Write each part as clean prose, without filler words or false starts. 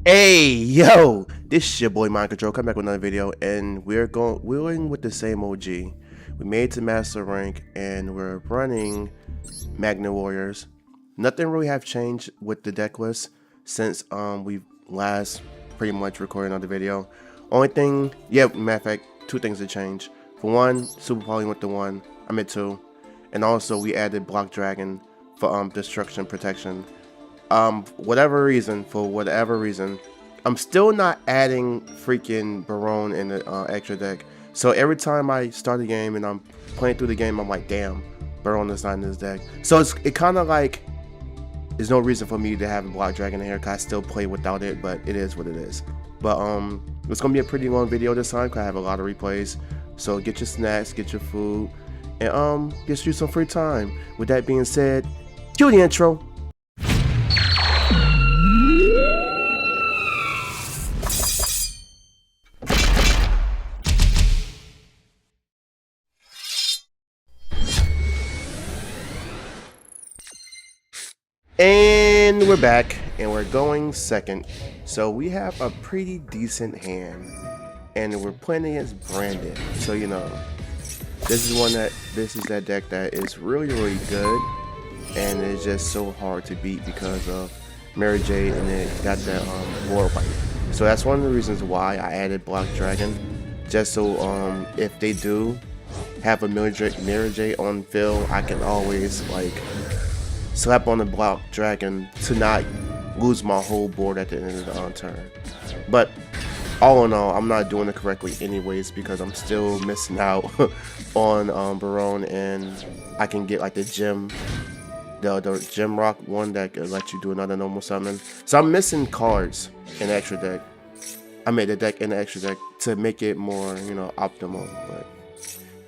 Hey yo, this is your boy Mind Control. Come back with another video, and we're going with the same OG. We made it to Master Rank, and we're running Magna Warriors. Nothing really have changed with the deck list since we last pretty much recorded another video. Only thing, matter of fact, two things have changed. For one, Super Poly went to 1. I'm at 2, and also we added Block Dragon for destruction protection. For whatever reason, I'm still not adding freaking Barone in the extra deck. So every time I start a game and I'm playing through the game, I'm like, damn, Barone is not in this deck. So it kind of like, there's no reason for me to have a Block Dragon in here, because I still play without it, but it is what it is. But it's going to be a pretty long video this time, because I have a lot of replays. So get your snacks, get your food, and get you some free time. With that being said, cue the intro. And we're back, and we're going second. So we have a pretty decent hand, and we're playing against Brandon. So you know, this is that deck that is really good, and it's just so hard to beat because of Mary Jade, and it got that war white. So that's one of the reasons why I added Block Dragon, just so if they do have a Mary Jade on field, I can always like slap on the Block Dragon to not lose my whole board at the end of the turn. But all in all, I'm not doing it correctly anyways, because I'm still missing out on Barone, and I can get like the gem rock one that could let you do another normal summon. So I'm missing cards in the extra deck. I made the deck in the extra deck to make it more, you know, optimal, but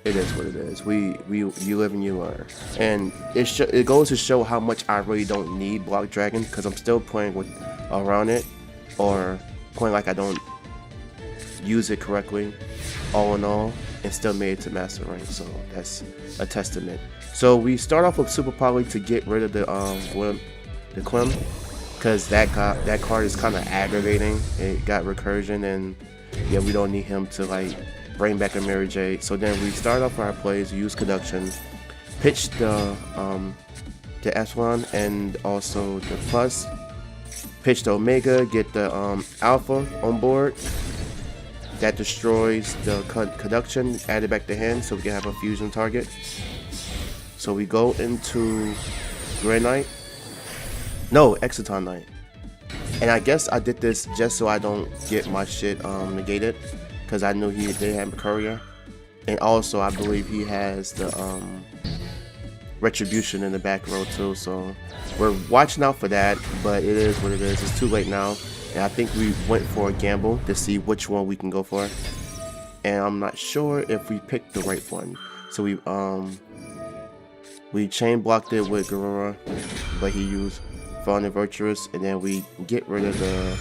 it is what it is. You live and you learn, and it goes to show how much I really don't need Block Dragon, because I'm still playing around it, or playing like I don't use it correctly. All in all, and still made it to Master Rank, so that's a testament. So we start off with Super Poly to get rid of the Clem, because that card is kind of aggravating. It got recursion, and yeah, we don't need him to like bring back a Mary Jade. So then we start off our plays, use Conduction, pitch the Epsilon and also the Plus, pitch the Omega, get the Alpha on board. That destroys the Conduction, add it back to hand so we can have a fusion target. So we go into Grey Knight, no, Exciton Knight. And I guess I did this just so I don't get my shit negated, because I knew they had Courier, and also I believe he has the Retribution in the back row too. So we're watching out for that, but it is what it is. It's too late now, and I think we went for a gamble to see which one we can go for, and I'm not sure if we picked the right one. So we chain blocked it with Garura, but he used Fallen and Virtuous, and then we get rid of the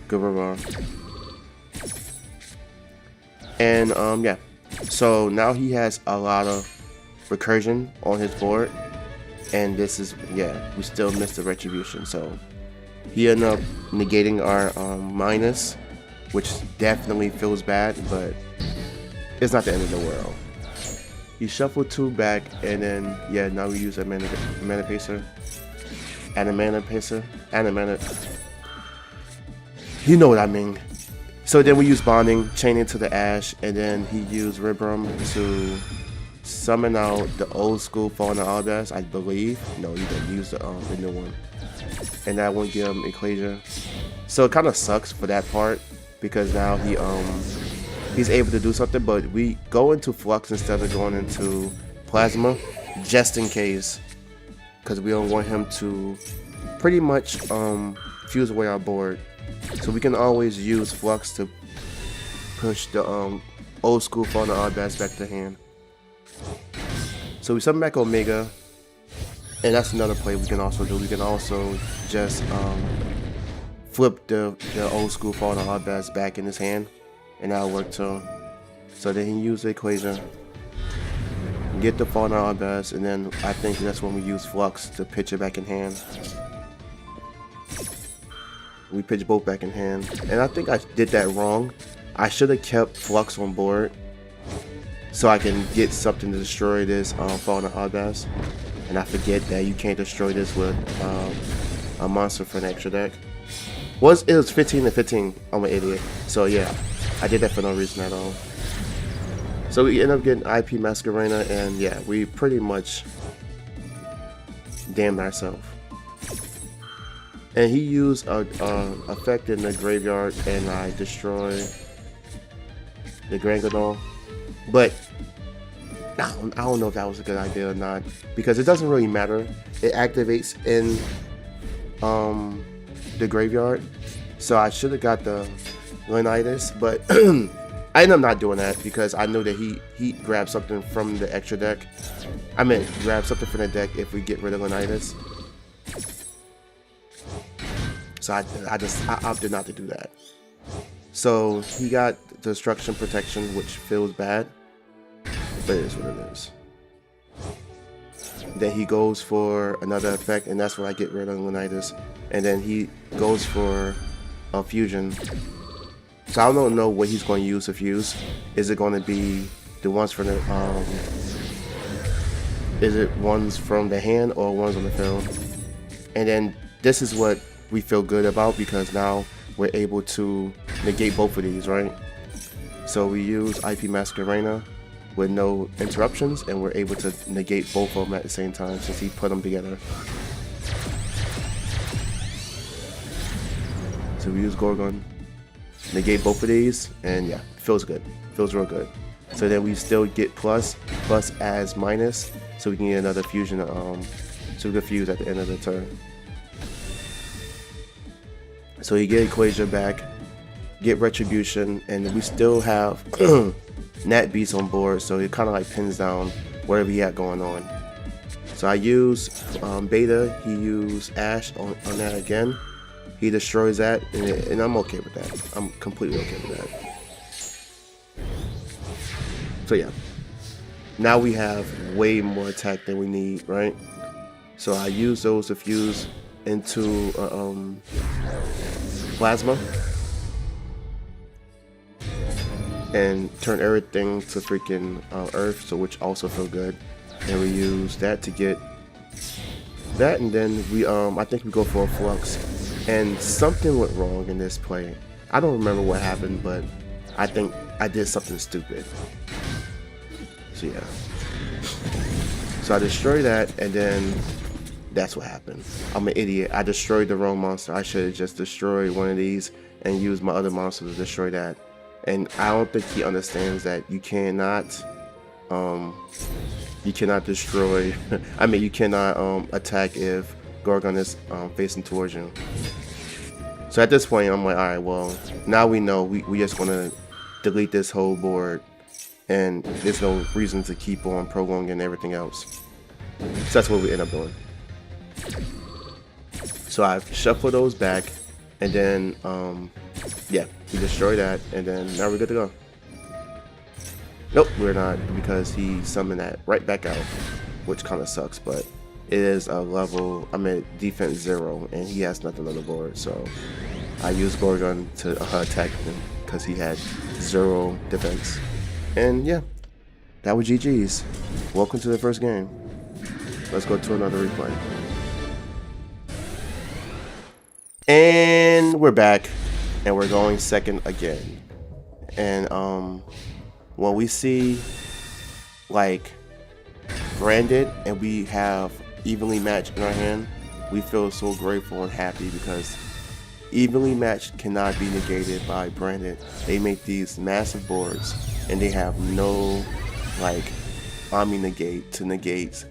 Garura. And yeah, so now he has a lot of recursion on his board, and this is, yeah, we still missed the Retribution, so he ended up negating our minus, which definitely feels bad, but it's not the end of the world. He shuffled 2 back, and then yeah, now we use a mana pacer, and a mana pacer, and a mana, you know what I mean. So then we use Bonding, chain into the Ash, and then he used Ribram to summon out the old school Fallen Alabaster, I believe. No, he didn't use the new one. And that won't give him Ecclesia. So it kind of sucks for that part, because now he's able to do something, but we go into Flux instead of going into Plasma, just in case, because we don't want him to pretty much fuse away our board. So we can always use Flux to push the old school Fallen Alabaster back to hand. So we summon back Omega, and that's another play we can also do. We can also just flip the old school Fallen Alabaster back in his hand, and that'll work too. So then he used the Equation, get the Fallen Alabaster, and then I think that's when we use Flux to pitch it back in hand. We pitch both back in hand. And I think I did that wrong. I should have kept Flux on board so I can get something to destroy this Fallen Oddbass. And I forget that you can't destroy this with a monster for an extra deck. It was 15 to 15. I'm an idiot. So yeah, I did that for no reason at all. So we end up getting IP Masquerena, and yeah, we pretty much damned ourselves. And he used a effect in the graveyard, and I destroy the Grangadol. But I don't know if that was a good idea or not, because it doesn't really matter. It activates in the graveyard, so I should have got the Leonidas, but I ended up not doing that because I knew that he grabbed something from the extra deck. I meant grab something from the deck if we get rid of Leonidas. So I opted not to do that. So he got Destruction Protection, which feels bad, but it is what it is. Then he goes for another effect, and that's when I get rid of Leonidas. And then he goes for a fusion. So I don't know what he's going to use to fuse. Is it going to be the ones from the is it ones from the hand or ones on the field? And then this is what we feel good about, because now we're able to negate both of these, right? So we use IP Masquerena with no interruptions, and we're able to negate both of them at the same time since he put them together. So we use Gorgon, negate both of these, and yeah, feels good. Feels real good. So then we still get plus as minus, so we can get another fusion. So we can fuse at the end of the turn. So you get Equasia back, get Retribution, and we still have Nat Beast on board, so it kind of like pins down whatever he had going on. So I use Beta, he used Ash on that again. He destroys that, and I'm okay with that. I'm completely okay with that. So yeah, now we have way more attack than we need, right? So I use those to fuse into Plasma and turn everything to freaking Earth, so which also feel good. And we use that to get that, and then we I think we go for a Flux. And something went wrong in this play. I don't remember what happened, but I think I did something stupid. So yeah. So I destroyed that, and then that's what happened. I'm an idiot. I destroyed the wrong monster. I should have just destroyed one of these and used my other monster to destroy that. And I don't think he understands that you cannot destroy. I mean, you cannot attack if Gorgon is facing towards you. So at this point, I'm like, all right, well, now we know we just want to delete this whole board, and there's no reason to keep on prolonging everything else. So that's what we end up doing. So I shuffle those back, and then yeah, we destroy that, and then now we're good to go. Nope, we're not, because he summoned that right back out, which kind of sucks, but it is a level, I mean defense 0, and he has nothing on the board, so I used Gorgon to attack him because he had 0 defense. And yeah, that was GG's. Welcome to the first game. Let's go to another replay. And we're back, and we're going second again. And when we see like branded and we have evenly matched in our hand, we feel so grateful and happy, because evenly matched cannot be negated by branded. They make these massive boards, and they have no like Omni negate to negate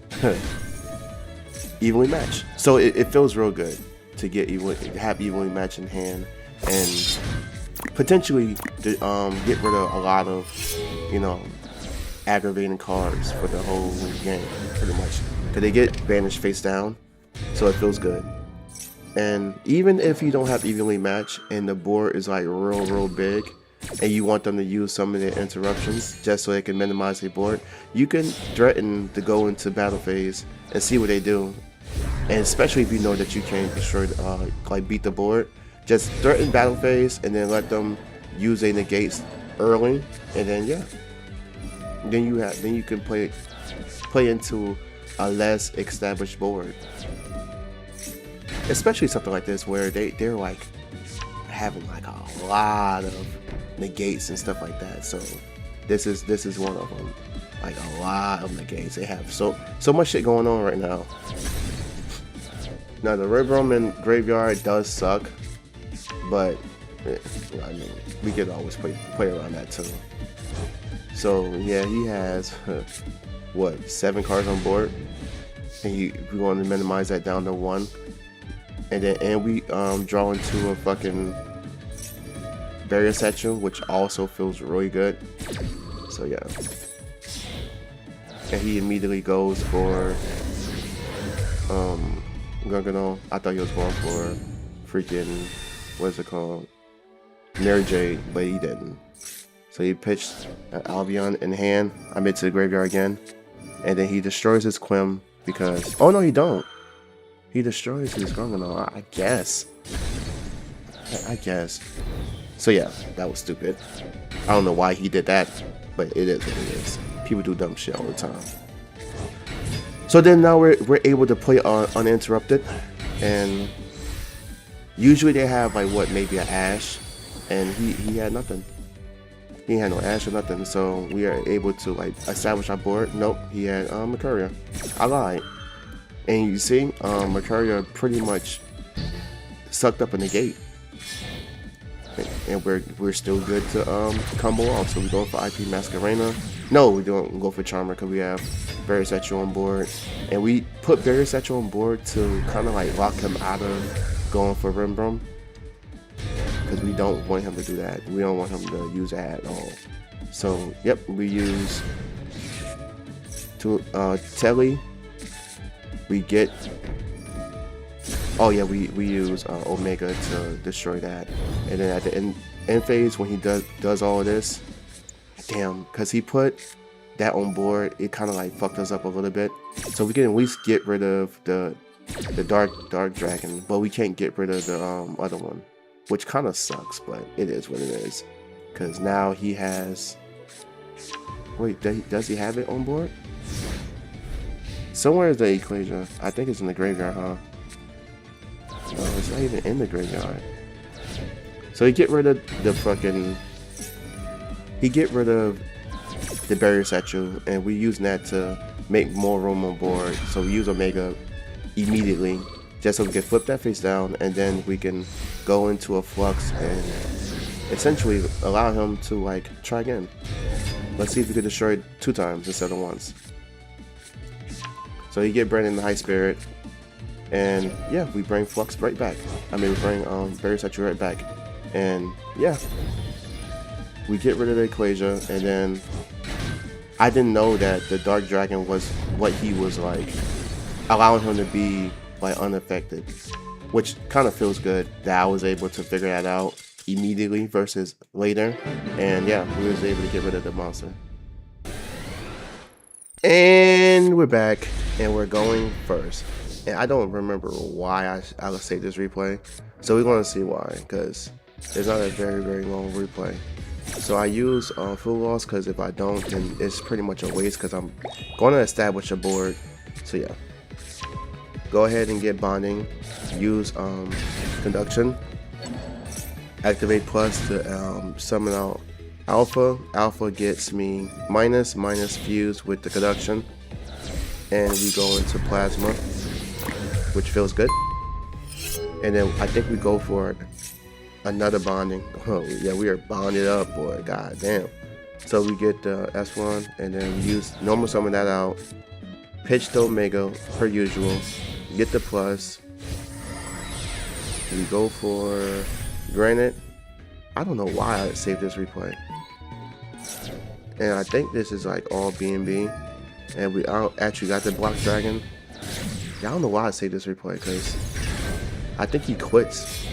evenly matched. So it feels real good to get have evenly matched in hand, and potentially get rid of a lot of, you know, aggravating cards for the whole game, pretty much, because they get banished face down, so it feels good. And even if you don't have evenly matched and the board is like real big, and you want them to use some of their interruptions just so they can minimize their board, you can threaten to go into battle phase and see what they do. And especially if you know that you can destroy, like beat the board, just threaten battle phase and then let them use a negates early, and then yeah, then you can play into a less established board, especially something like this where they're like having like a lot of negates and stuff like that. So this is one of them, like a lot of negates. They have so much shit going on right now. Now the Red Room and Graveyard does suck, but I mean, we could always play around that too. So yeah, he has what, 7 cards on board, and we want to minimize that down to 1, and we draw into a fucking barrier satchel, which also feels really good. So yeah, and he immediately goes for Gargano. I thought he was going for freaking, what's it called, Mary Jade, but he didn't. So he pitched Albion in hand. I made to the graveyard again, and then he destroys his Quim because, oh no, he don't. He destroys his Gargano, I guess. I guess. So yeah, that was stupid. I don't know why he did that, but it is what it is. People do dumb shit all the time. So then now we're able to play uninterrupted, and usually they have like what, maybe an Ash, and he had nothing. He had no Ash or nothing, so we are able to like establish our board. Nope, he had Mercuria. I lied. And you see, Mercuria pretty much sucked up a negate, and we're still good to combo off. So we go for IP Masquerena. No, we don't go for Charmer because we have Barrier Satchel on board, and we put Barrier Satchel on board to kind of like lock him out of going for Rimbrum, because we don't want him to do that. We don't want him to use that at all. So yep, we use Telly. We get, oh yeah, we use Omega to destroy that, and then at the end phase when he does all of this, damn, because he put that on board, it kind of like fucked us up a little bit. So we can at least get rid of the dark dragon, but we can't get rid of the other one, which kind of sucks, but it is what it is. Because now he has, wait, does he have it on board? Somewhere is the Ecclesia. I think it's in the graveyard, huh? No, it's not even in the graveyard. So he get rid of the fucking, he get rid of the Barrier Satchel, and we use that to make more room on board. So we use Omega immediately, just so we can flip that face down, and then we can go into a flux and essentially allow him to like try again. Let's see if we can destroy it 2 times instead of once. So you get Brandon the High Spirit, and yeah, we bring Flux right back. I mean, we bring Barrier Satchel right back, and yeah, we get rid of the Ecclesia, and then I didn't know that the Dark Dragon was what he was like, allowing him to be like unaffected, which kind of feels good that I was able to figure that out immediately versus later, and yeah, we was able to get rid of the monster. And we're back, and we're going first. And I don't remember why I saved this replay, so we're going to see why, because it's not a very long replay. So I use full loss, because if I don't, then it's pretty much a waste, because I'm going to establish a board. So yeah, go ahead and get bonding, use conduction, activate plus to summon out Alpha. Alpha gets me minus fused with the conduction, and we go into plasma, which feels good. And then I think we go for another bonding. Oh yeah, we are bonded up, boy, god damn. So we get the S1, and then use normal summon that out, pitch the Omega per usual, get the plus, we go for Granite. I don't know why I saved this replay, and I think this is like all B&B, and we actually got the Black Dragon. Yeah, I don't know why I saved this replay, because I think he quits.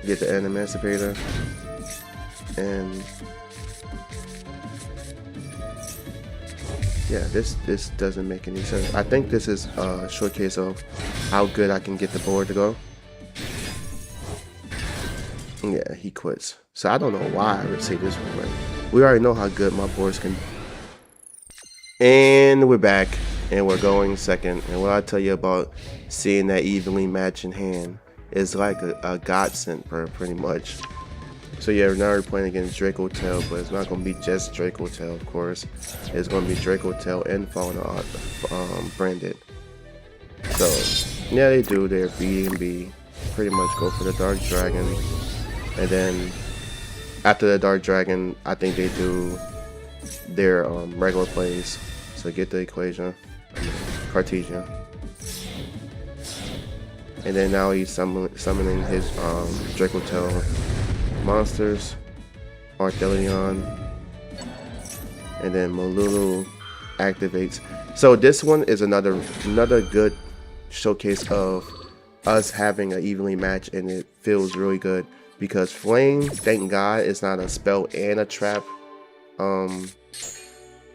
Get the Emancipator, and yeah, this doesn't make any sense. I think this is a showcase of how good I can get the board to go. Yeah, he quits. So I don't know why I would say this one, right? We already know how good my boards can. And we're back, and we're going second. And what I tell you about seeing that evenly matching hand is like a godsend, pretty much. So yeah, now we're playing against Dracotail, but it's not going to be just Dracotail, of course. It's going to be Dracotail and Fauna branded. So yeah, they do their B and B. Pretty much go for the Dark Dragon, and then after the Dark Dragon, I think they do their regular plays. So get the equation, Cartesian, and then now he's summoning his Dracotail monsters, Arthelion, and then Malulu activates. So this one is another good showcase of us having an evenly match, and it feels really good because Flame, thank God, is not a spell and a trap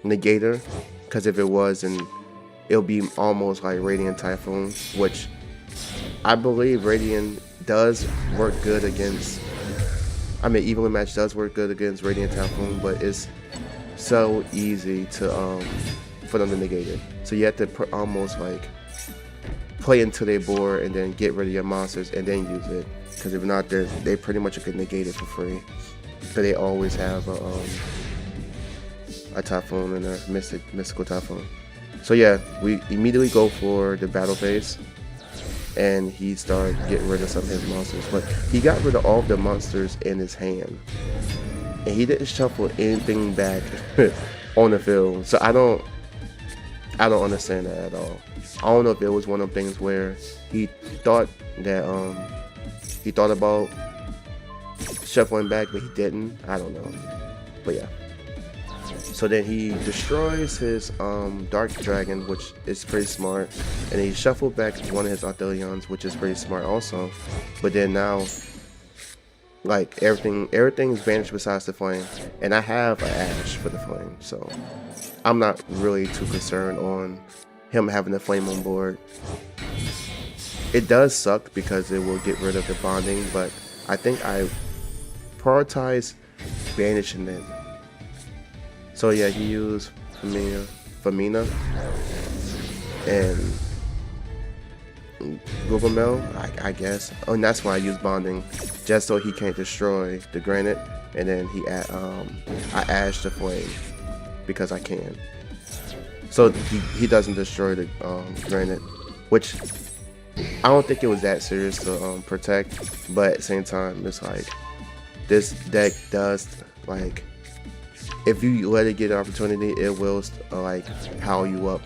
negator, because if it was, then it'll be almost like Radiant Typhoon, which I believe Radiant does work good against. I mean, evenly match does work good against Radiant Typhoon, but it's so easy to for them to negate it. So you have to almost like play into their board and then get rid of your monsters and then use it, because if not, they pretty much can negate it for free. But they always have a Typhoon and a mystical Typhoon. So yeah, we immediately go for the battle phase, and he started getting rid of some of his monsters, but he got rid of all of the monsters in his hand, and he didn't shuffle anything back on the field. So I don't understand that at all. I don't know if it was one of the things where he thought that he thought about shuffling back, but he didn't. I don't know, but yeah. So then he destroys his Dark Dragon, which is pretty smart, and he shuffled back one of his Arthelions, which is pretty smart also. But then now, like everything's vanished besides the Flame, and I have an Ash for the Flame, so I'm not really too concerned on him having the Flame on board. It does suck because it will get rid of the bonding, but I think I prioritize banishing it. So yeah, he used Famina and Gugumel, I guess. Oh, and that's why I use bonding, just so he can't destroy the granite. And then I ash the Flame because I can. So he doesn't destroy the granite, which I don't think it was that serious to protect. But at the same time, it's like this deck does, like, if you let it get an opportunity, it will like power you up.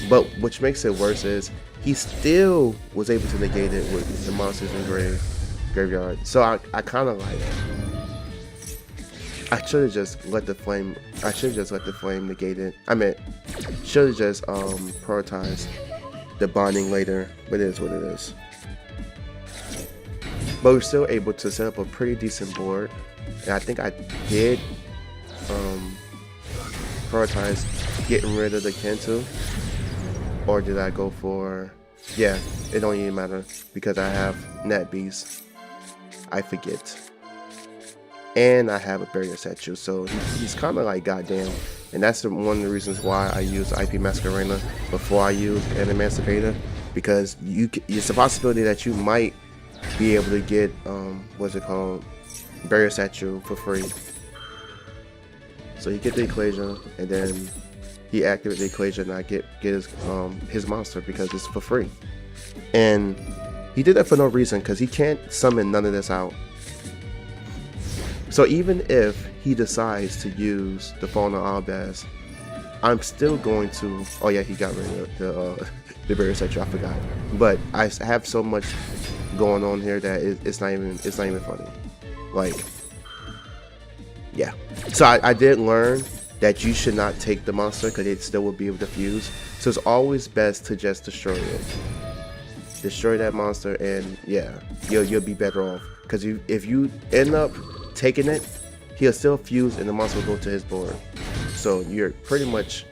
But which makes it worse is he still was able to negate it with the monsters in graveyard. So I kind of like, I should have just let the Flame. I should have just let the Flame negate it. I mean, should have just prioritized the bonding later. But it is what it is. But we're still able to set up a pretty decent board, and I think I did prioritize getting rid of the Kentu, or did I go for, yeah, it don't even matter because I have Nat Beast, I forget, and I have a Barrier Statue, so he's kind of like goddamn. And that's one of the reasons why I use IP Masquerena before I use an Emancipator, because it's a possibility that you might be able to get what's it called, Barrier Statue for free. So you get the equation, and then he activates the equation, and I get his monster because it's for free. And he did that for no reason, because he can't summon none of this out. So even if he decides to use the Fauna Albaz, I'm still going to. Oh yeah, he got rid of the Barrier Statue. I forgot. But I have so much going on here that it's not even funny. Like, yeah. So I did learn that you should not take the monster because it still will be able to fuse. So it's always best to just destroy it. Destroy that monster, and yeah, you'll be better off. Because if you end up taking it, he'll still fuse and the monster will go to his board. So you're pretty much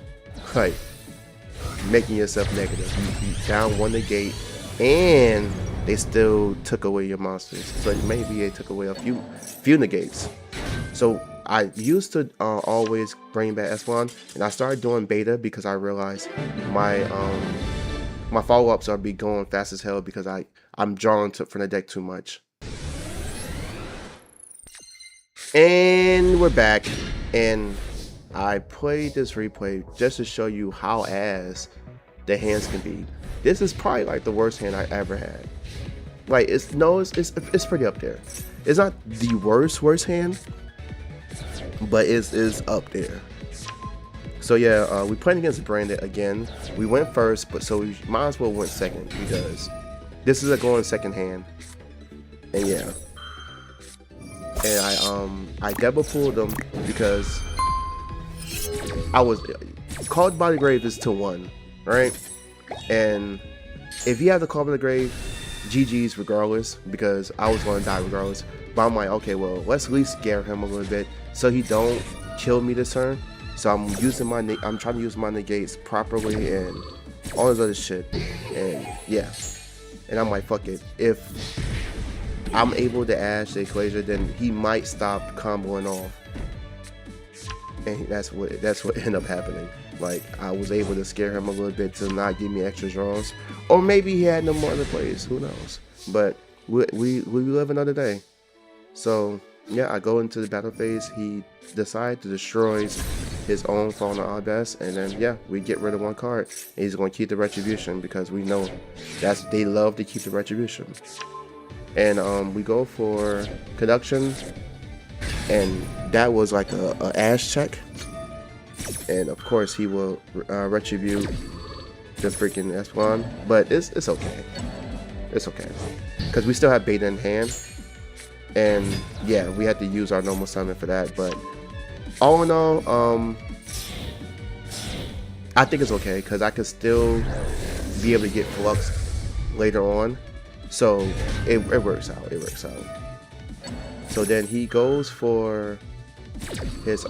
cut, making yourself negative. You down 1 negate, and they still took away your monsters. So maybe they took away a few negates. So I used to always bring back S1, and I started doing beta because I realized my follow-ups are be going fast as hell because I'm drawn from the deck too much. And we're back, and I played this replay just to show you how ass the hands can be. This is probably like the worst hand I ever had. Like it's pretty up there. It's not the worst hand, but it's up there. So yeah, we playing against Brandon again. We went first, but so we might as well went second because this is a going second hand. And yeah. And I double pulled them because I was called by the grave is to 1, right? And if you have the call by the grave, GG's regardless, because I was going to die regardless. But I'm like, okay, well, let's at least scare him a little bit so he don't kill me this turn. So I'm trying to use my negates properly and all this other shit. And yeah, and I'm like, fuck it. If I'm able to ash the equation, then he might stop comboing off, and that's what ended up happening. Like I was able to scare him a little bit to not give me extra draws, or maybe he had no more other plays. Who knows? But we live another day. So yeah, I go into the battle phase. He decides to destroy his own Fallen Abyss, and then yeah, we get rid of 1 card, and he's going to keep the Retribution because we know they love to keep the Retribution. And we go for Conduction, and that was like a Ash check. And of course he will retribute the freaking S1, but it's okay. It's okay. Because we still have beta in hand. And yeah, we had to use our normal summon for that. But all in all, I think it's okay because I could still be able to get Flux later on. So it works out. It works out. So then he goes for his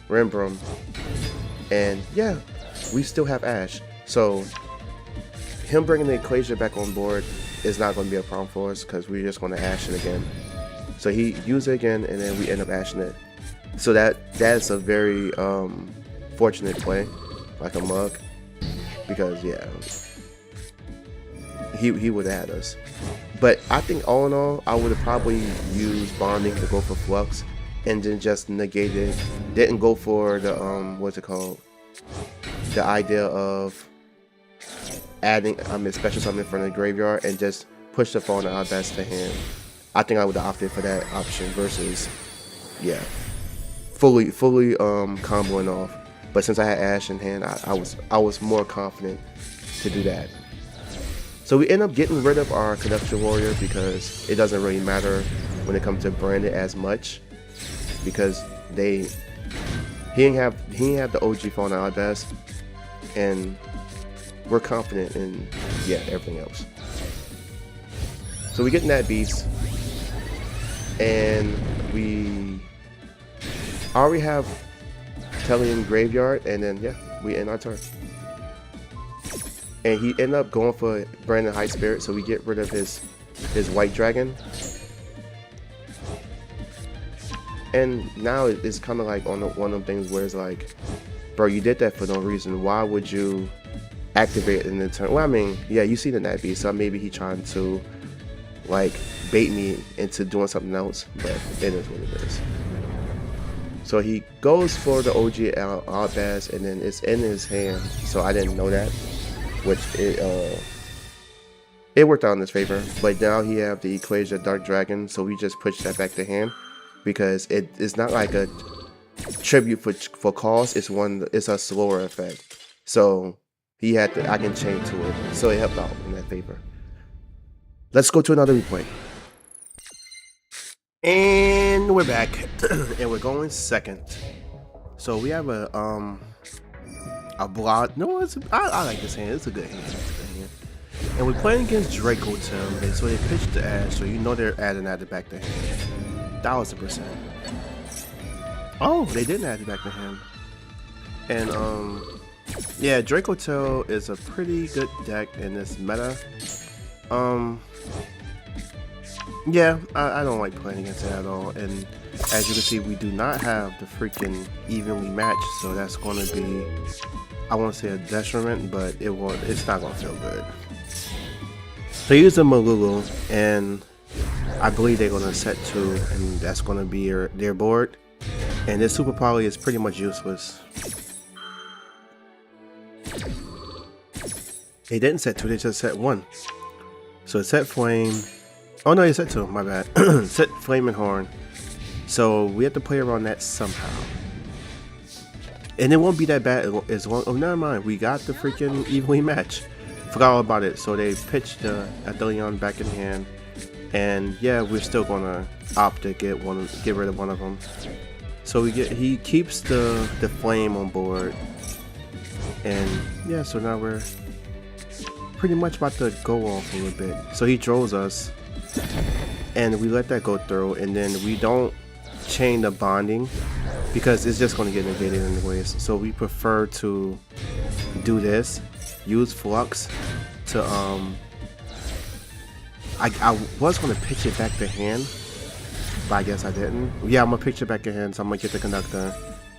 Rembrandt, and yeah, we still have Ash. So him bringing the equation back on board is not going to be a problem for us because we're just going to Ash it again. So he used it again, and then we end up Ashing it. So that's a very fortunate play, like a mug, because yeah, he would have had us. But I think all in all, I would have probably used bonding to go for Flux, and then just negated, didn't go for the what's it called, the idea of adding special summon from the graveyard and just push the Fallen Abyss to hand. I think I would have opted for that option versus yeah, fully comboing off. But since I had Ash in hand, I was more confident to do that. So we end up getting rid of our Conduction Warrior because it doesn't really matter when it comes to Brandon as much, because he didn't have the OG Fallen Abyss, and we're confident in yeah everything else. So we get in that beast, and we already have Tellian Graveyard, and then yeah, we end our turn. And he ended up going for Brandon High Spirit, so we get rid of his White Dragon. And now it's kind of like one of them things where it's like, bro, you did that for no reason. Why would you activate it in the turn? Well, I mean, yeah, you see the Nat Beast, so maybe he trying to like bait me into doing something else, but it is what it is. So he goes for the OG Outbass, and then it's in his hand, so I didn't know that, which it worked out in his favor. But now he have the Equation Dark Dragon, so we just push that back to hand, because it's not like a tribute for cost. It's a slower effect, so he had to, I can chain to it, so it helped out in that favor. Let's go to another replay. And we're back, and we're going second. So we have a block. No, I like this hand. It's a good hand. It's a good hand. And we're playing against Dracotail. And so they pitched the Ash, so you know they're adding that back to him. 1000%. Oh, they didn't add it back to him. And yeah, Dracotail is a pretty good deck in this meta. Yeah, I don't like playing against it at all. And as you can see, we do not have the freaking evenly matched, so that's going to be, I won't say a detriment, but it's not going to feel good. So use the Malulu, and I believe they're going to set 2, and that's going to be their board. And this Super Poly is pretty much useless. They didn't set 2, they just set 1. So it set Flame. Oh no, it set 2, my bad. Set Flame and Horn. So we have to play around that somehow. And it won't be that bad as long. Oh, never mind. We got the freaking evenly match. Forgot all about it. So they pitched the Athelion back in hand. And yeah, we're still gonna opt to get rid of one of them. So he keeps the Flame on board. And yeah, so now we're pretty much about to go off a little bit. So he draws us, and we let that go through, and then we don't chain the bonding because it's just going to get negated anyways. So we prefer to do this, use Flux to I was going to pitch it back to hand, but I guess I didn't. Yeah, I'm going to pitch it back in hand, so I'm going to get the Conductor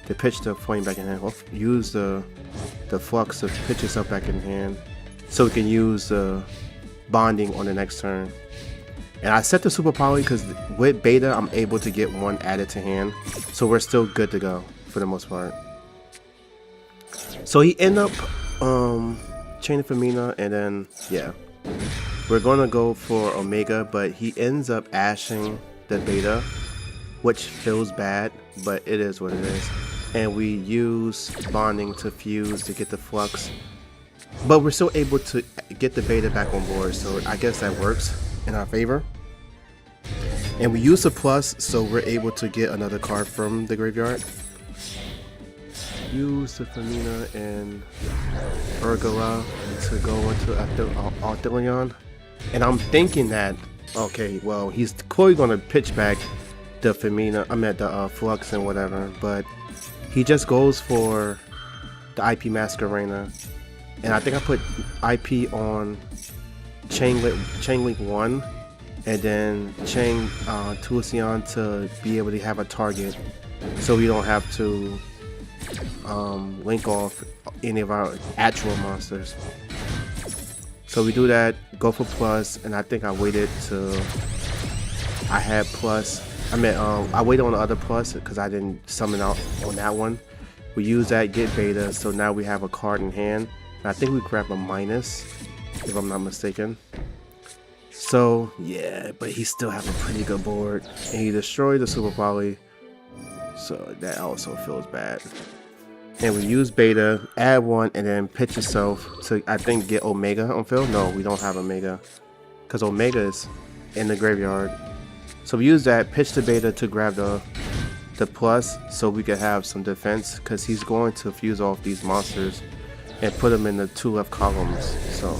to pitch the Flame back in hand. We'll use the Flux to pitch itself back in hand, so we can use the bonding on the next turn. And I set the Super Poly because with Beta I'm able to get 1 added to hand, so we're still good to go for the most part. So he ended up chaining Femina, and then yeah, we're gonna go for Omega, but he ends up ashing the Beta, which feels bad, but it is what it is. And we use bonding to fuse to get the Flux, but we're still able to get the Beta back on board, so I guess that works in our favor. And we use a plus, so we're able to get another card from the graveyard. Use the Femina and Urgala to go into Athelion. And I'm thinking that, okay, well, he's clearly going to pitch back the Femina, the Flux and whatever, but he just goes for the IP Masquerena. And I think I put IP on Chain Link 1, and then Chain Tucson to be able to have a target, so we don't have to link off any of our actual monsters. So we do that, go for plus, and I think I waited till I had plus. I waited on the other plus because I didn't summon out on that one. We use that, get Beta, so now we have a card in hand. I think we grab a minus, if I'm not mistaken. So yeah, but he still have a pretty good board, and he destroyed the Super Poly, so that also feels bad. And we use Beta, add 1, and then pitch yourself to, I think, get Omega on field. No, we don't have Omega because Omega is in the graveyard. So we use that, pitch the Beta to grab the plus, so we could have some defense, because he's going to fuse off these monsters and put them in the 2 left columns. So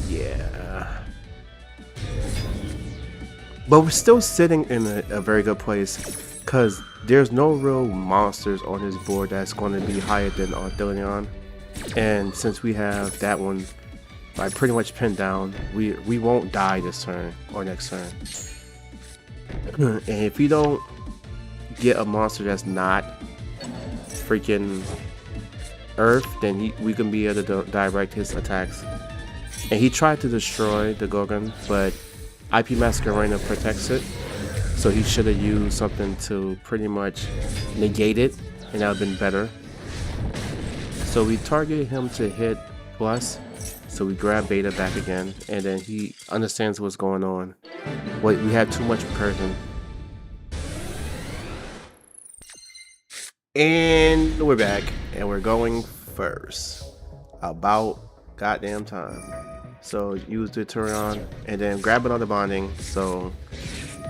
yeah, but we're still sitting in a very good place, because there's no real monsters on his board that's going to be higher than Athelion. And since we have that one like pretty much pinned down, we won't die this turn or next turn. And if you don't get a monster that's not freaking Earth, then we can be able to direct his attacks. And he tried to destroy the Gorgon, but IP Masquerena protects it, so he should have used something to pretty much negate it, and that would have been better. So we targeted him to hit plus, so we grab Beta back again, and then he understands what's going on. Wait, we had too much recursion. And we're back, and we're going first. About goddamn time. So use the Turion, and then grab another bonding. So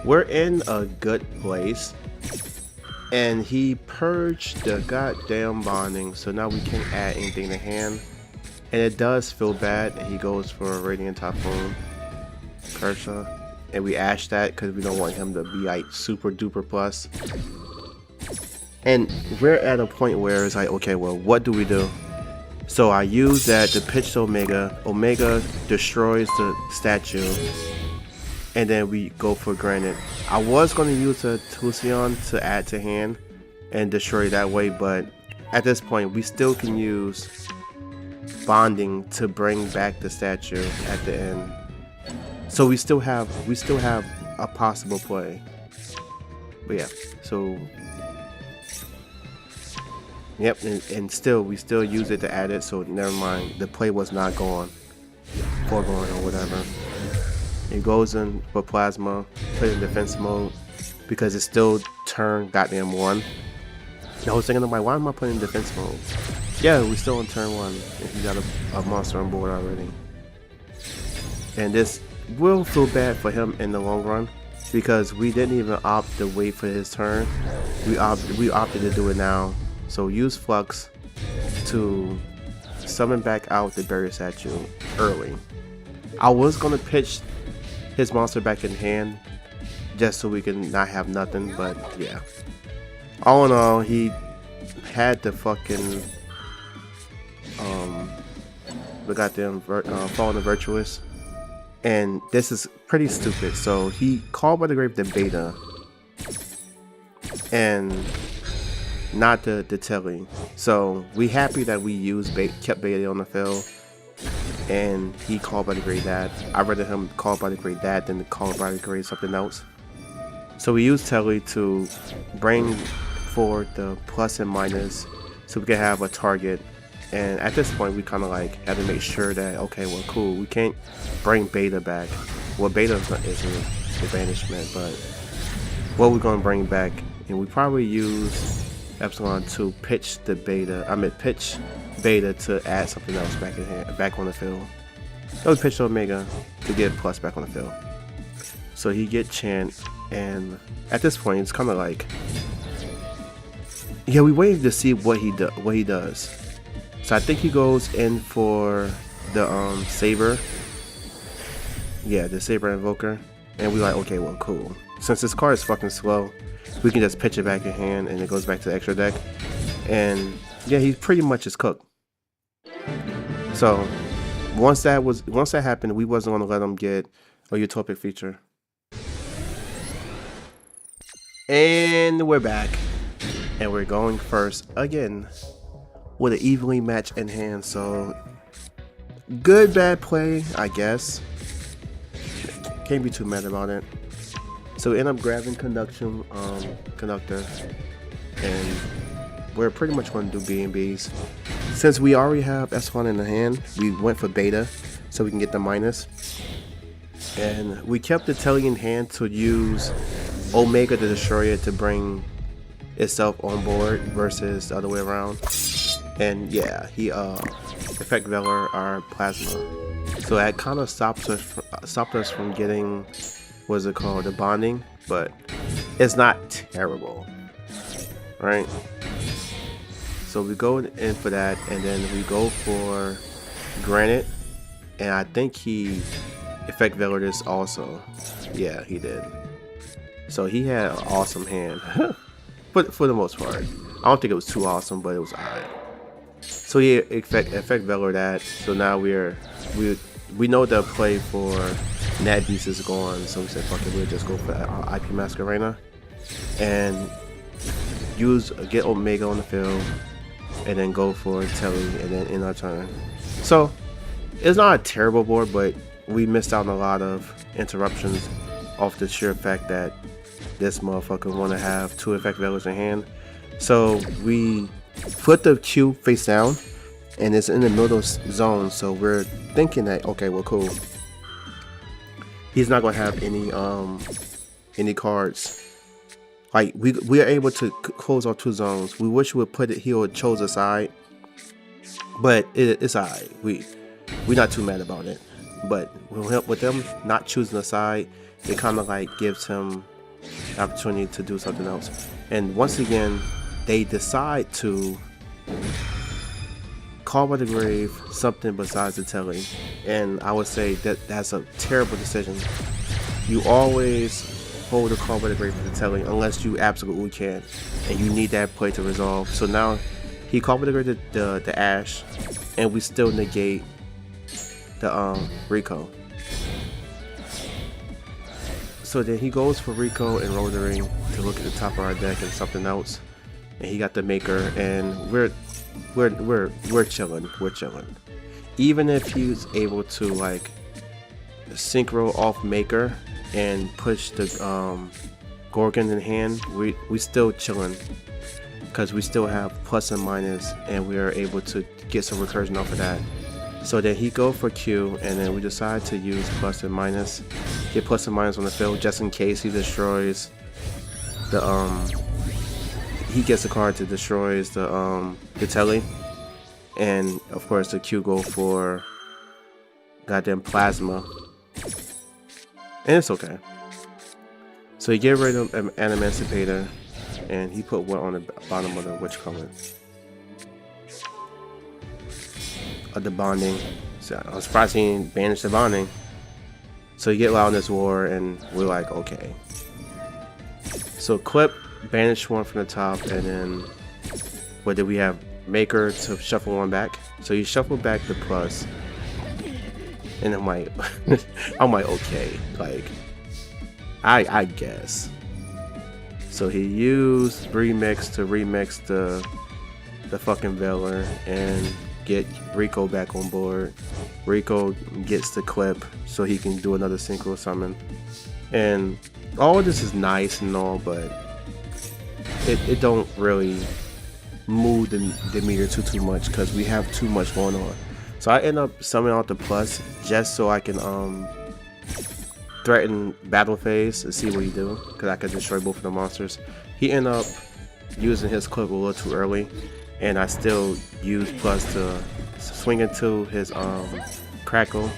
we're in a good place. And he purged the goddamn bonding, so now we can't add anything to hand. And it does feel bad, and he goes for a Radiant Typhoon Kershaw. And we ash that because we don't want him to be like super duper plus. And we're at a point where it's like, okay, well, what do we do? So I use that to pitch to Omega. Omega destroys the statue, and then we go for Granite. I was going to use a Tucson to add to hand and destroy that way, but at this point we still can use bonding to bring back the statue at the end. So we still have a possible play. But yeah, so yep, and still we still use it to add it, so never mind, the play was not gone, foregone or whatever. It goes in for plasma, put it in defense mode because it's still turn goddamn 1. And I was thinking, why am I putting in defense mode? Yeah, we still on turn 1 if you got a monster on board already. And this will feel bad for him in the long run because we didn't even opt to wait for his turn. We opted to do it now. So use Flux to summon back out the barrier statue early. I was gonna pitch his monster back in hand just so we can not have nothing, but yeah. All in all, he had the fucking the goddamn Fallen Virtuous, and this is pretty stupid. So he called by the grave the beta and not the telly. So we happy that we kept beta on the field, and he called by the grave that. I'd rather him call by the grave that than to call by the grave something else. So we use telly to bring forward the plus and minus so we can have a target. And at this point we kind of like have to make sure that, okay, well, cool, we can't bring beta back. Well, beta isn't the banishment, but what we're going to bring back, and we probably use Epsilon to pitch the beta. Pitch beta to add something else back on the field. That was pitch Omega to get plus back on the field. So he get Chant, and at this point it's kind of like, yeah, we waited to see what he does. So I think he goes in for the Saber. Yeah, the Saber Invoker, and we like, okay, well, cool. Since this card is fucking slow, we can just pitch it back in hand and it goes back to the extra deck. And yeah, he pretty much is cooked. So once that happened, we wasn't gonna let him get a utopic feature. And we're back, and we're going first again with an evenly matched in hand. So good bad play, I guess. Can't be too mad about it. So we end up grabbing Conductor, and we're pretty much going to do B&Bs. Since we already have S1 in the hand, we went for beta so we can get the minus. And we kept the telly in hand to use Omega to destroy it to bring itself on board versus the other way around. And yeah, he Effect Valor our Plasma. So that kind of stopped us from getting, what's it called, the bonding, but it's not terrible, right? So we go in for that, and then we go for Granite, and I think he Effect Valor this also. Yeah, he did. So he had an awesome hand, but for the most part, I don't think it was too awesome, but it was alright. So he effect Valor that. So now we know the play for Nat Beast is gone, so we said, fuck it, we'll just go for IP Masquerena and get Omega on the field, and then go for Telly, and then in our turn. So it's not a terrible board, but we missed out on a lot of interruptions off the sheer fact that this motherfucker want to have 2 Effect Valors in hand. So we put the Q face down, and it's in the middle zone, so we're thinking that, okay, well, cool, he's not gonna have any cards. Like we are able to close our 2 zones. We wish we would put it, he would chose a side, but it's alright. We're not too mad about it. But with them not choosing a side, it kind of like gives him the opportunity to do something else. And once again, they decide to call by the grave something besides the telly, and I would say that that's a terrible decision. You always hold a card with a great versatility unless you absolutely can, and you need that play to resolve. So now he called with the Ash, and we still negate the Rico. So then he goes for Rico and Rotary to look at the top of our deck and something else, and he got the Maker, and we're chilling. We're chilling. Even if he's able to like synchro off Maker and push the Gorgon in hand, we still chilling because we still have plus and minus, and we are able to get some recursion off of that. So then he go for Q, and then we decide to use plus and minus, get plus and minus on the field just in case he destroys the he gets a card to destroys the telly, and of course the Q go for goddamn plasma, and it's okay. So he get rid of an Emancipator, and he put one on the bottom of the which color? Of the bonding. So I was surprised he didn't banish the bonding. So you get loud in this war, and we're like, okay. So clip, banish one from the top, and then what did we have? Maker to shuffle one back. So you shuffle back the plus, and I'm like, okay, like I guess. So he used remix to remix the fucking Veiler and get Rico back on board. Rico gets the clip so he can do another synchro summon, and all of this is nice and all, but it don't really move the meter too much because we have too much going on. So I end up summoning out the plus just so I can threaten battle phase to see what he do, because I could destroy both of the monsters. He end up using his clip a little too early, and I still use plus to swing into his crackle,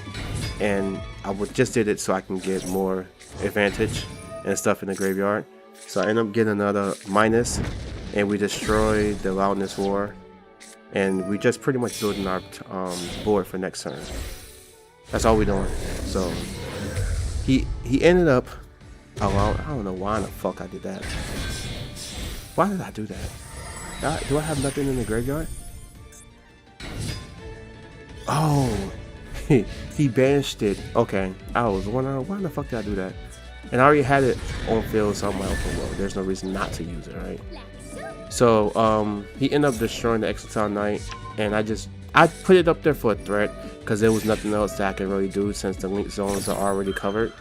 and I just did it so I can get more advantage and stuff in the graveyard. So I end up getting another minus, and we destroy the loudness war, and we just pretty much building our board for next turn. That's all we're doing. So he ended up I don't know why in the fuck I did that. Why did I do that? Do I have nothing in the graveyard? Oh, he banished it. Okay, I was wondering why the fuck did I do that? And I already had it on field, so I'm like, okay, well, there's no reason not to use it, right? So he ended up destroying the Exotal Knight, and I put it up there for a threat because there was nothing else that I could really do since the link zones are already covered.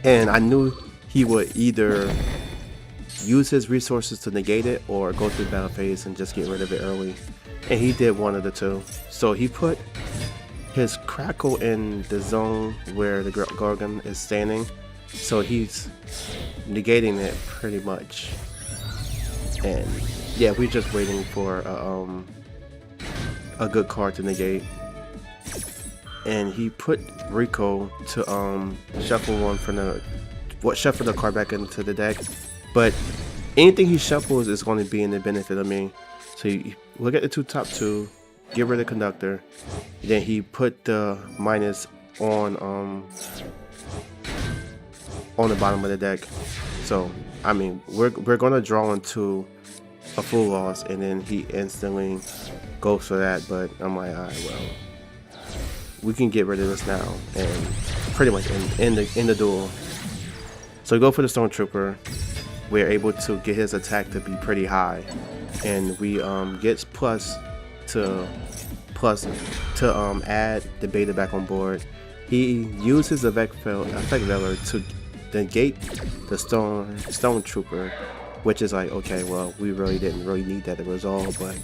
And I knew he would either use his resources to negate it or go through the battle phase and just get rid of it early. And he did one of the two. So he put his crackle in the zone where the Gorgon is standing. So he's negating it pretty much. And yeah, we're just waiting for a good card to negate. And he put Rico to shuffle one from shuffle the card back into the deck. But anything he shuffles is going to be in the benefit of me. So you look at the top two, get rid of the conductor. Then he put the minus on the bottom of the deck. So I mean, we're gonna draw into a full loss, and then he instantly goes for that. But I'm like, alright, well, we can get rid of this now and pretty much in the duel. So we go for the Stormtrooper. We're able to get his attack to be pretty high, and we gets plus to add the beta back on board. He uses the effect Veiler to negate the Stormtrooper, which is like, okay, well, we didn't really need that to resolve, but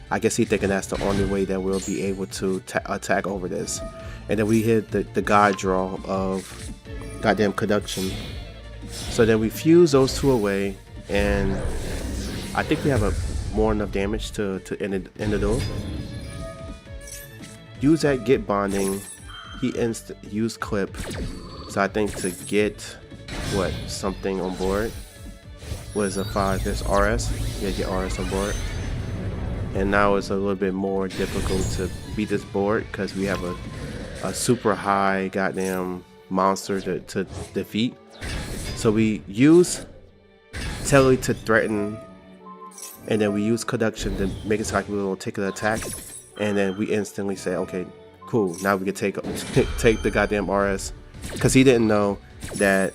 I guess he's thinking that's the only way that we'll be able to attack over this. And then we hit the guide draw of goddamn Conduction. So then we fuse those two away, and I think we have more enough damage to end the duel. Use that get bonding. He use clip. So I think to get something on board was a 5. There's RS. Yeah, get RS on board. And now it's a little bit more difficult to beat this board because we have a super high goddamn monster to defeat. So So we use Telly to threaten, and then we use Conduction to make it so like we will take an attack, and then we instantly say, okay, cool, now we can take the goddamn RS, because he didn't know that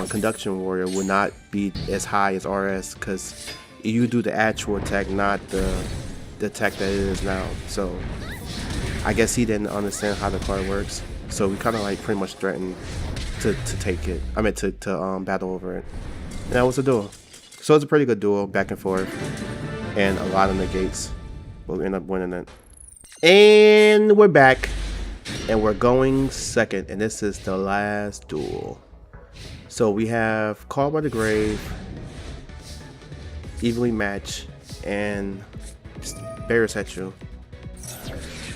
Conduction Warrior would not be as high as RS, because you do the actual attack, not the attack that it is now. So I guess he didn't understand how the card works, so we kind of like pretty much threatened to take it. I mean to battle over it. And that was a duel. So it's a pretty good duel, back and forth, and a lot of negates, but we end up winning it. And we're back, and we're going second, and this is the last duel. So we have Call by the Grave, Evenly Match, and Bears at you.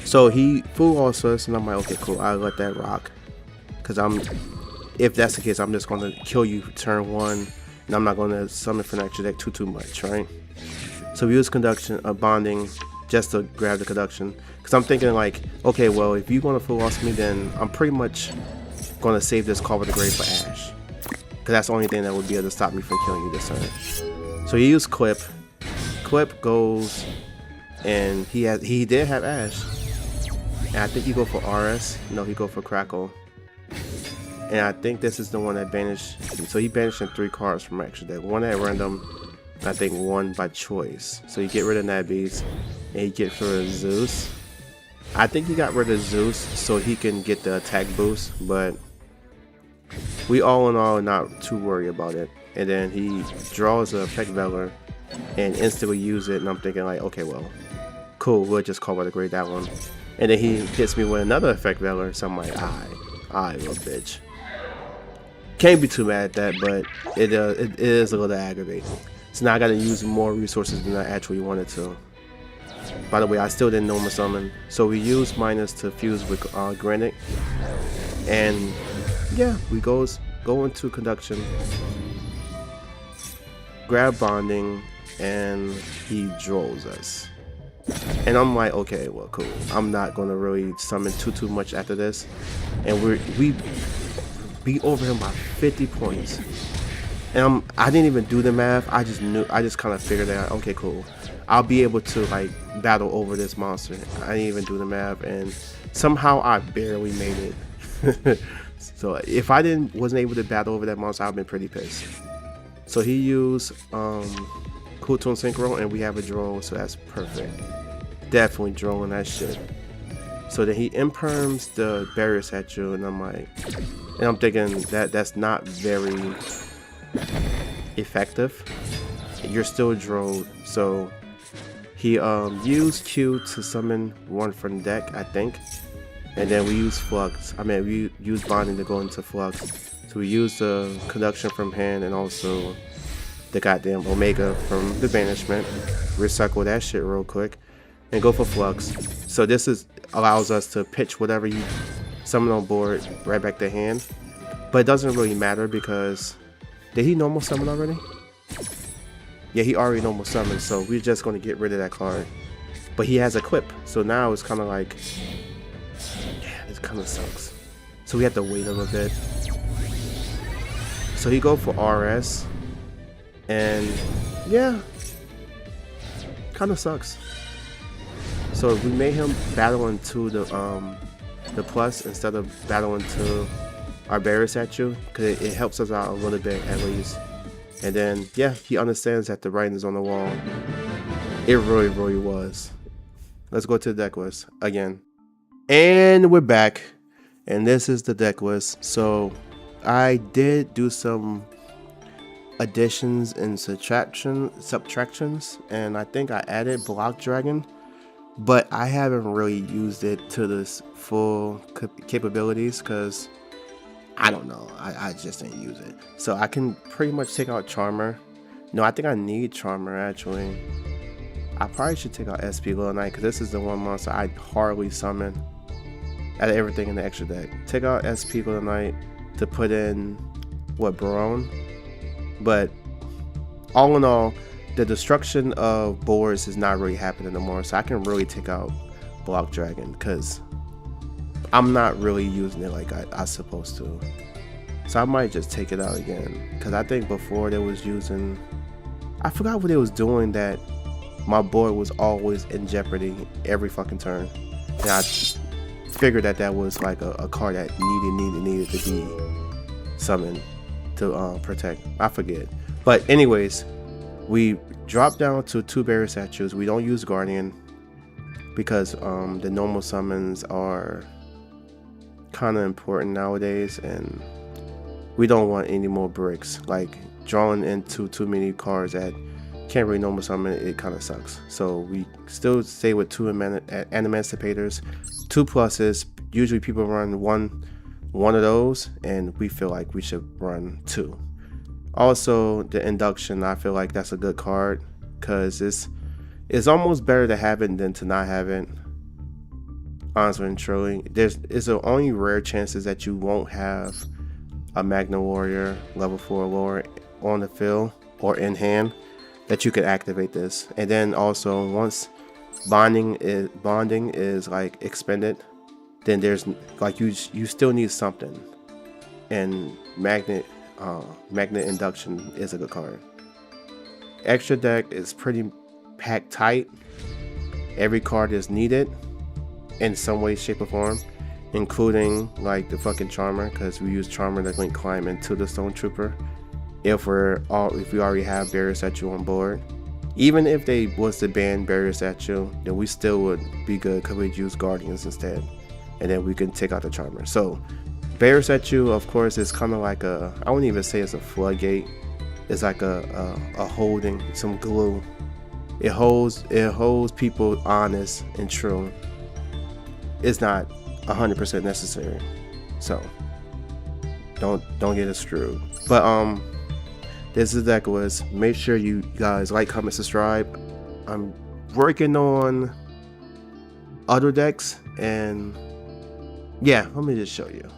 So he full also, and I'm like, okay, cool, I'll let that rock, because if that's the case, I'm just going to kill you turn 1, and I'm not going to summon for an extra deck too much, right? So we use Conduction, Bonding, just to grab the Conduction, because I'm thinking like, okay, well, if you're going to full loss me, then I'm pretty much going to save this Call by the Grave for Ash, because that's the only thing that would be able to stop me from killing you this turn. So he used Clip. Clip goes, and he did have Ash, and I think he go for RS. No, he go for Crackle. And I think this is the one that banished. So he banished 3 cards from extra deck. 1 at random, I think 1 by choice. So you get rid of that beast, and you get rid of Zeus. I think he got rid of Zeus so he can get the attack boost, but we all in all are not too worried about it. And then he draws a Effect Velar and instantly use it, and I'm thinking like, okay, well, cool, we'll just Call by the Grave that one. And then he hits me with another Effect Velar, so I'm like, alright, little bitch. Can't be too mad at that, but it is a little aggravating. So now I gotta use more resources than I actually wanted to. By the way, I still didn't normal summon, so we use minus to fuse with Granite, and yeah, we go into Conduction, grab Bonding, and he draws us. And I'm like, okay, well, cool. I'm not gonna really summon too much after this, and we beat over him by 50 points. And I didn't even do the math. I just kind of figured out, okay, cool, I'll be able to like battle over this monster. I didn't even do the math, and somehow I barely made it. So if I wasn't able to battle over that monster, I've been pretty pissed. So he used kewltune Synchro, and we have a draw, so that's perfect. Definitely drawing that shit. So then he imperms the barriers at you, and I'm like, and I'm thinking that's not very effective. You're still drilled. So he used Q to summon 1 from the deck, I think, and then we use Flux. I mean, we use Bonding to go into Flux. So we use the Conduction from hand, and also the goddamn Omega from the banishment. Recycle that shit real quick and go for Flux. So this allows us to pitch whatever you summon on board right back to hand, but it doesn't really matter because did he normal summon already? Yeah, he already normal summoned, so we're just going to get rid of that card. But he has Equip, so now it's kind of like, yeah, this kind of sucks. So we have to wait a little bit. So he go for RS, and yeah, kind of sucks. So we made him battle into the plus instead of battling to our barriers at you, because it helps us out a little bit at least. And then yeah, he understands that the writing is on the wall. It really was. Let's go to the deck list again, and we're back, and this is the deck list. So I did do some additions and subtractions, and I think I added Block Dragon, but I haven't really used it to this full capabilities because I don't know, I just didn't use it. So I can pretty much take out Charmer. No, I think I need Charmer actually. I probably should take out SP Little Knight because this is the one monster I hardly summon out of everything in the extra deck. Take out SP Little Knight to put in what, Barone? But all in all, the destruction of boards is not really happening anymore, so I can really take out Block Dragon because I'm not really using it like I supposed to. So I might just take it out again. Because I think before they was using... I forgot what they was doing that my board was always in jeopardy every fucking turn. And I figured that was like a card that needed to be summoned to protect. I forget. But anyways, we drop down to 2 barrier statues. We don't use Guardian because the normal summons are kind of important nowadays, and we don't want any more bricks. Like drawing into too many cards that can't really normal summon, it kind of sucks. So we still stay with 2 Emancipators, 2 pluses. Usually people run one of those, and we feel like we should run 2. Also, the Induction, I feel like that's a good card because it's almost better to have it than to not have it. Honestly and truly, it's the only rare chances that you won't have a Magna Warrior level 4 or lower on the field or in hand that you could activate this. And then also once bonding is like expended, then there's like you still need something, and Magnet Induction is a good card. Extra deck is pretty packed tight. Every card is needed in some way, shape, or form, including like the fucking Charmer, because we use Charmer to link climb into the Stone Trooper. If we already have Barrier Statue on board, even if they was to ban Barrier Statue, then we still would be good because we'd use Guardians instead, and then we can take out the Charmer. So Barrier Statue, of course, is kind of like I wouldn't even say it's a floodgate. It's like a holding, some glue. It holds people honest and true. It's not 100% necessary, so don't get us screwed. But this is deck was. Make sure you guys like, comment, subscribe. I'm working on other decks, and yeah, let me just show you.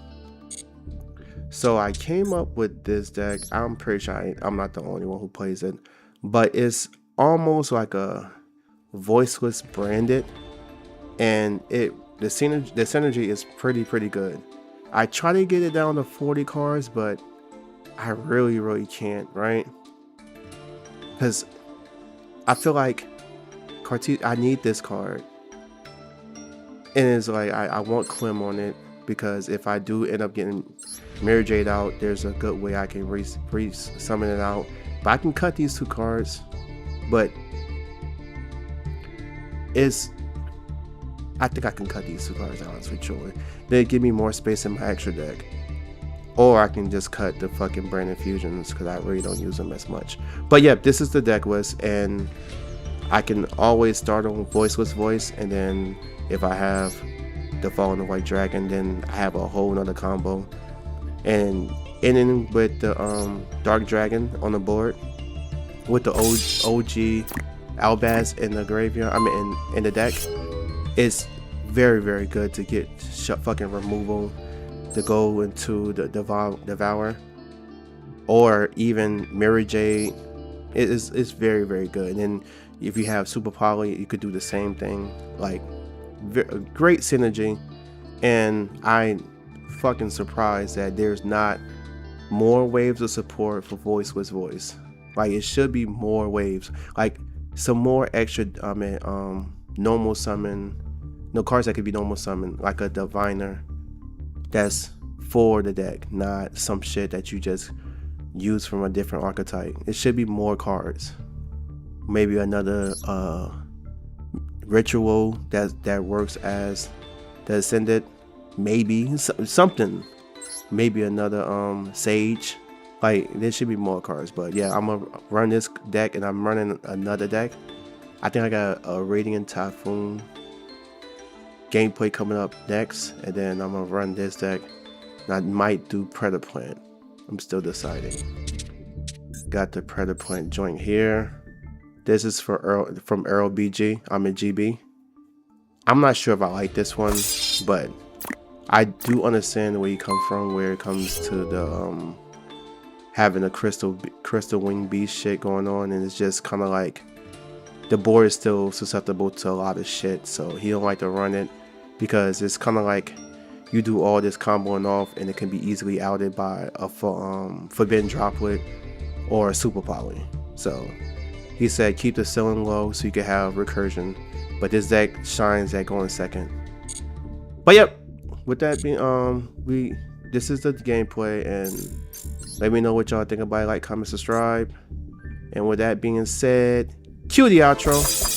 So I came up with this deck. I'm pretty sure I'm not the only one who plays it, but it's almost like a voiceless branded, and the synergy is pretty good. I try to get it down to 40 cards, but I really can't, right? Because I feel like I need this card, and it's like I want Clem on it, because if I do end up getting Mirror Jade out, there's a good way I can summon it out. But I can cut these 2 cards, but I think I can cut these 2 cards out, truly. They give me more space in my extra deck. Or I can just cut the fucking Branded Fusions, because I really don't use them as much. But yeah, this is the deck list, and I can always start on Voiceless Voice, and then if I have the Fall in the White Dragon, then I have a whole nother combo. And ending with the Dark Dragon on the board with the OG Albaz in the graveyard, in the deck, is very good to get fucking removal to go into the Devour, or even Mirror Jade. It's very good. And then if you have Super Poly, you could do the same thing. Like great synergy, and I fucking surprised that there's not more waves of support for Voiceless Voice. Like it should be more waves, like some more extra normal summon, no cards that could be normal summon, like a Diviner that's for the deck, not some shit that you just use from a different archetype. It should be more cards. Maybe another Ritual that works as the Ascended, maybe something, maybe another Sage. Like there should be more cards. But yeah, I'm gonna run this deck, and I'm running another deck. I think I got a Radiant Typhoon gameplay coming up next, and then I'm gonna run this deck, and I might do Predator Plant. I'm still deciding. Got the Predator Plant joint here. This is from Earl BG. I'm in GB. I'm not sure if I like this one, but I do understand where you come from, where it comes to the having a crystal wing beast shit going on, and it's just kind of like the board is still susceptible to a lot of shit, so he don't like to run it, because it's kind of like you do all this comboing off, and it can be easily outed by a forbidden droplet or a super poly. So he said keep the ceiling low so you can have recursion, but this deck shines at going second. But yep, with that being this is the gameplay, and let me know what y'all think about it. Like, comment, subscribe, and with that being said, cue the outro.